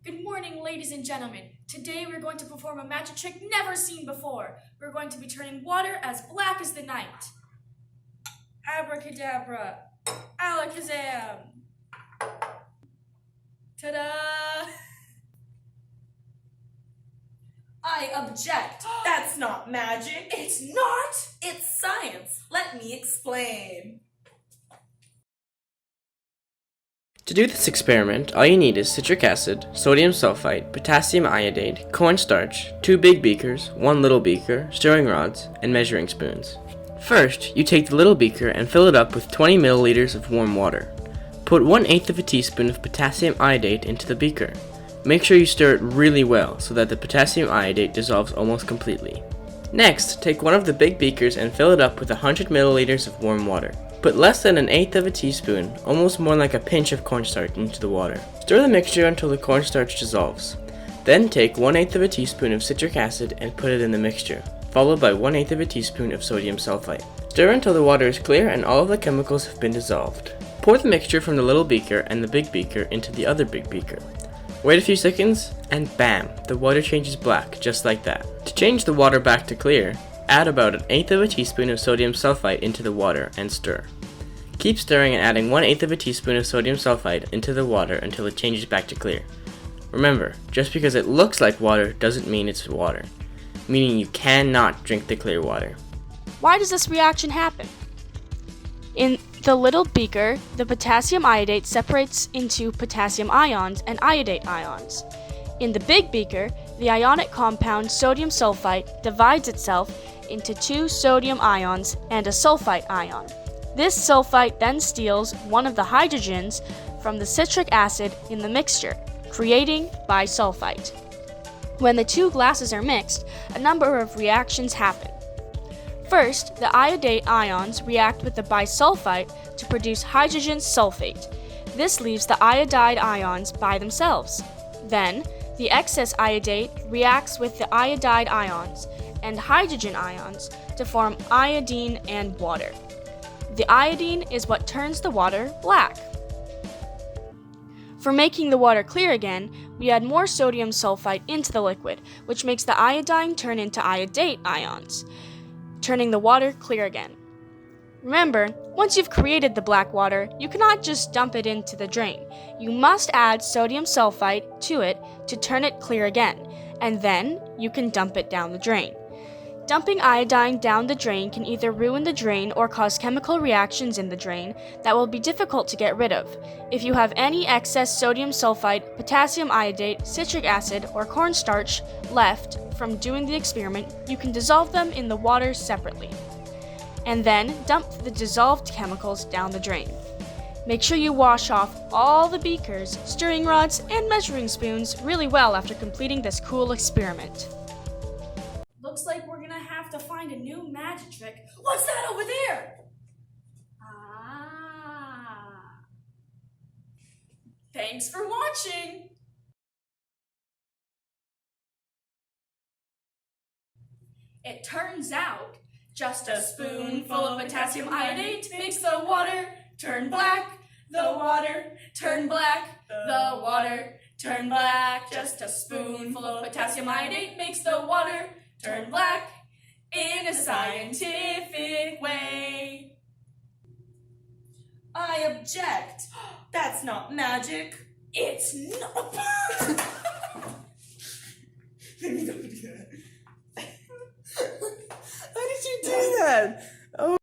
Good morning, ladies and gentlemen. Today we're going to perform a magic trick never seen before. We're going to be turning water as black as the night. Abracadabra, alakazam. Ta-da! I object. That's not magic. It's not! It's science. Let me explain. To do this experiment, all you need is citric acid, sodium sulfite, potassium iodide, cornstarch, 2 big beakers, 1 little beaker, stirring rods, and measuring spoons. First, you take the little beaker and fill it up with 20 milliliters of warm water. Put 1/8 of a teaspoon of potassium iodide into the beaker. Make sure you stir it really well so that the potassium iodide dissolves almost completely. Next, take one of the big beakers and fill it up with 100 milliliters of warm water. Put less than 1/8 of a teaspoon, almost more like a pinch of cornstarch, into the water. Stir the mixture until the cornstarch dissolves. Then take 1/8 of a teaspoon of citric acid and put it in the mixture, followed by 1/8 of a teaspoon of sodium sulfite. Stir until the water is clear and all of the chemicals have been dissolved. Pour the mixture from the little beaker and the big beaker into the other big beaker. Wait a few seconds, and bam, the water changes black, just like that. To change the water back to clear, add about 1/8 of a teaspoon of sodium sulfite into the water and stir. Keep stirring and adding 1/8 of a teaspoon of sodium sulfite into the water until it changes back to clear. Remember, just because it looks like water doesn't mean it's water, meaning you cannot drink the clear water. Why does this reaction happen? In the little beaker, the potassium iodate separates into potassium ions and iodate ions. In the big beaker, the ionic compound sodium sulfite divides itself into 2 sodium ions and a sulfite ion. This sulfite then steals one of the hydrogens from the citric acid in the mixture, creating bisulfite. When the 2 glasses are mixed, a number of reactions happen. First, the iodate ions react with the bisulfite to produce hydrogen sulfate. This leaves the iodide ions by themselves. Then, the excess iodate reacts with the iodide ions and hydrogen ions to form iodine and water. The iodine is what turns the water black. For making the water clear again, we add more sodium sulfite into the liquid, which makes the iodine turn into iodate ions, turning the water clear again. Remember, once you've created the black water, you cannot just dump it into the drain. You must add sodium sulfite to it to turn it clear again, and then you can dump it down the drain. Dumping iodine down the drain can either ruin the drain or cause chemical reactions in the drain that will be difficult to get rid of. If you have any excess sodium sulfite, potassium iodate, citric acid, or cornstarch left from doing the experiment, you can dissolve them in the water separately, and then dump the dissolved chemicals down the drain. Make sure you wash off all the beakers, stirring rods, and measuring spoons really well after completing this cool experiment. Looks like we're gonna have to find a new magic trick. What's that over there? Thanks for watching! It turns out, just a spoonful of potassium iodate makes the water turn black, the water turn black, the water turn black. Just a spoonful of potassium iodate makes the water turn black in a scientific way. I object. That's not magic. It's not. How did you do that? Oh.